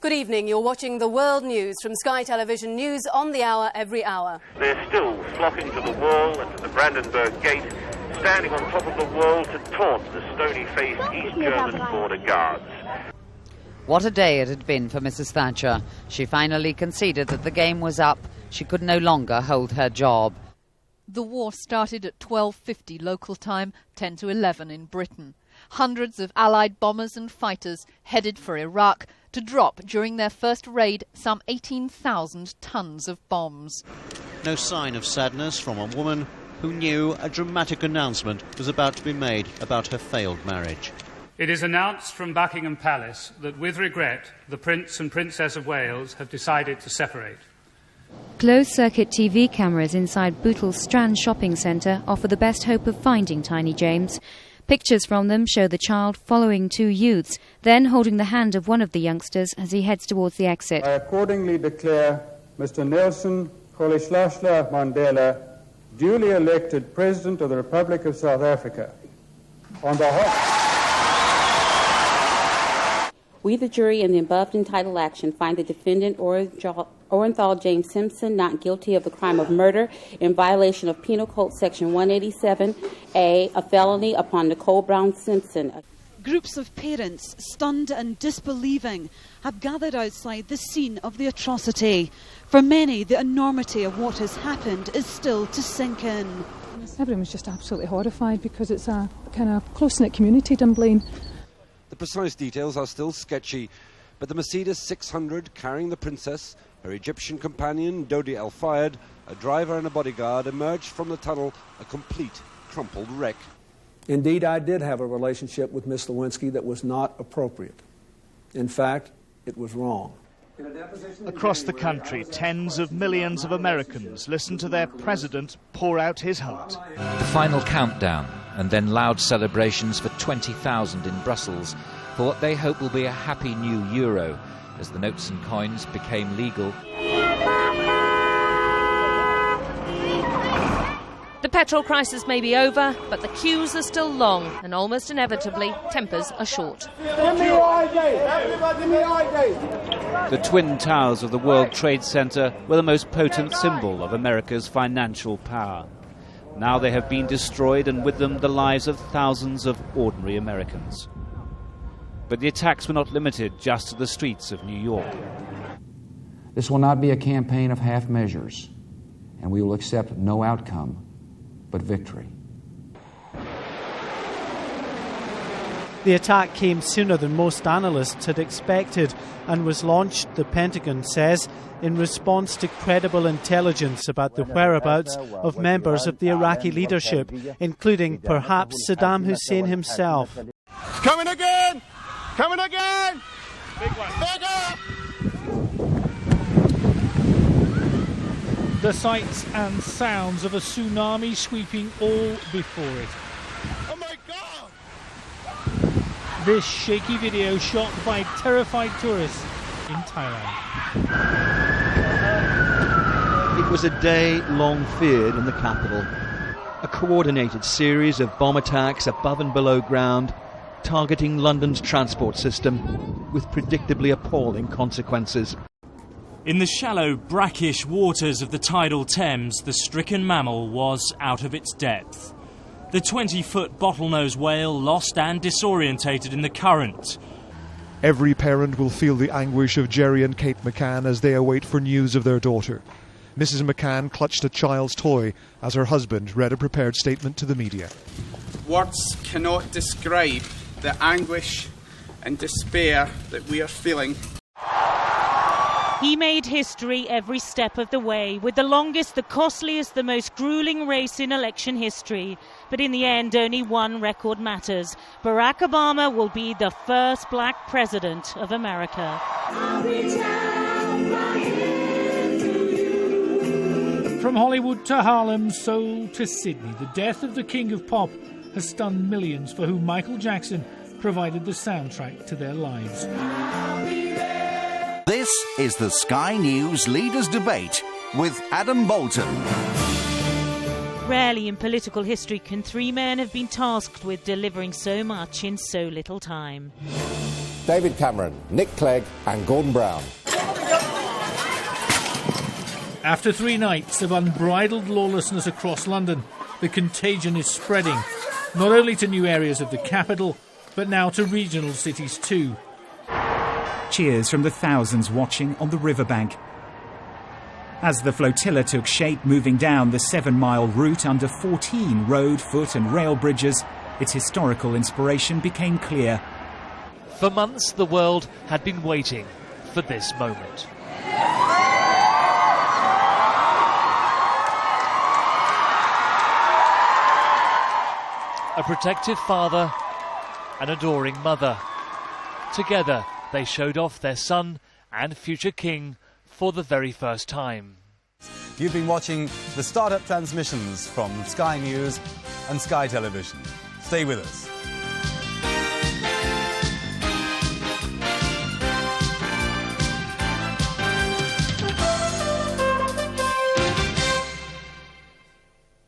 Good evening. You're watching the World News from Sky Television News on the hour, every hour. They're still flocking to the wall and to the Brandenburg Gate, standing on top of the wall to taunt the stony-faced East German border guards. What a day it had been for Mrs. Thatcher. She finally conceded that the game was up. She could no longer hold her job. The war started at 12:50 local time, 10 to 11 in Britain. Hundreds of Allied bombers and fighters headed for Iraq to drop during their first raid some 18,000 tons of bombs. No sign of sadness from a woman who knew a dramatic announcement was about to be made about her failed marriage. It is announced from Buckingham Palace that, with regret, the Prince and Princess of Wales have decided to separate. Closed-circuit TV cameras inside Bootle Strand shopping centre offer the best hope of finding Tiny James. Pictures from them show the child following two youths, then holding the hand of one of the youngsters as he heads towards the exit. I accordingly declare Mr. Nelson Rolihlahla Mandela duly elected President of the Republic of South Africa. On behalf... We, the jury, in the above entitled action, find the defendant, Orenthal James Simpson, not guilty of the crime of murder in violation of Penal Code Section 187A, a felony upon Nicole Brown Simpson. Groups of parents, stunned and disbelieving, have gathered outside the scene of the atrocity. For many, the enormity of what has happened is still to sink in. Everyone was just absolutely horrified because it's a kind of close-knit community, Dunblane. The precise details are still sketchy, but the Mercedes 600 carrying the princess, her Egyptian companion Dodi El Fayed, a driver and a bodyguard emerged from the tunnel a complete crumpled wreck. Indeed, I did have a relationship with Miss Lewinsky that was not appropriate. In fact, it was wrong. Across the country, tens of millions of Americans listen to their president pour out his heart. The final countdown, and then loud celebrations for 20,000 in Brussels for what they hope will be a happy new euro as the notes and coins became legal. The petrol crisis may be over, but the queues are still long, and almost inevitably, tempers are short. The Twin Towers of the World Trade Center were the most potent symbol of America's financial power. Now they have been destroyed, and with them the lives of thousands of ordinary Americans. But the attacks were not limited just to the streets of New York. This will not be a campaign of half measures, and we will accept no outcome but victory. The attack came sooner than most analysts had expected and was launched, the Pentagon says, in response to credible intelligence about the whereabouts of members of the Iraqi leadership, including perhaps Saddam Hussein himself. Coming again! Coming again! Big one. Bigger! The sights and sounds of a tsunami sweeping all before it. Oh my God! This shaky video shot by terrified tourists in Thailand. It was a day long feared in the capital. A coordinated series of bomb attacks above and below ground, targeting London's transport system with predictably appalling consequences. In the shallow, brackish waters of the tidal Thames, the stricken mammal was out of its depth. The 20-foot bottlenose whale lost and disorientated in the current. Every parent will feel the anguish of Jerry and Kate McCann as they await for news of their daughter. Mrs. McCann clutched a child's toy as her husband read a prepared statement to the media. Words cannot describe the anguish and despair that we are feeling. He made history every step of the way, with the longest, the costliest, the most grueling race in election history. But in the end, only one record matters. Barack Obama will be the first black president of America. From Hollywood to Harlem, Seoul to Sydney, the death of the king of pop has stunned millions for whom Michael Jackson provided the soundtrack to their lives. This is the Sky News Leaders Debate with Adam Bolton. Rarely in political history can three men have been tasked with delivering so much in so little time. David Cameron, Nick Clegg and Gordon Brown. After 3 nights of unbridled lawlessness across London, the contagion is spreading, not only to new areas of the capital, but now to regional cities too. Cheers from the thousands watching on the riverbank. As the flotilla took shape, moving down the 7-mile route under 14 road, foot and rail bridges, its historical inspiration became clear. For months, the world had been waiting for this moment. A protective father, an adoring mother. Together, they showed off their son and future king for the very first time. You've been watching the Startup transmissions from Sky News and Sky Television. Stay with us.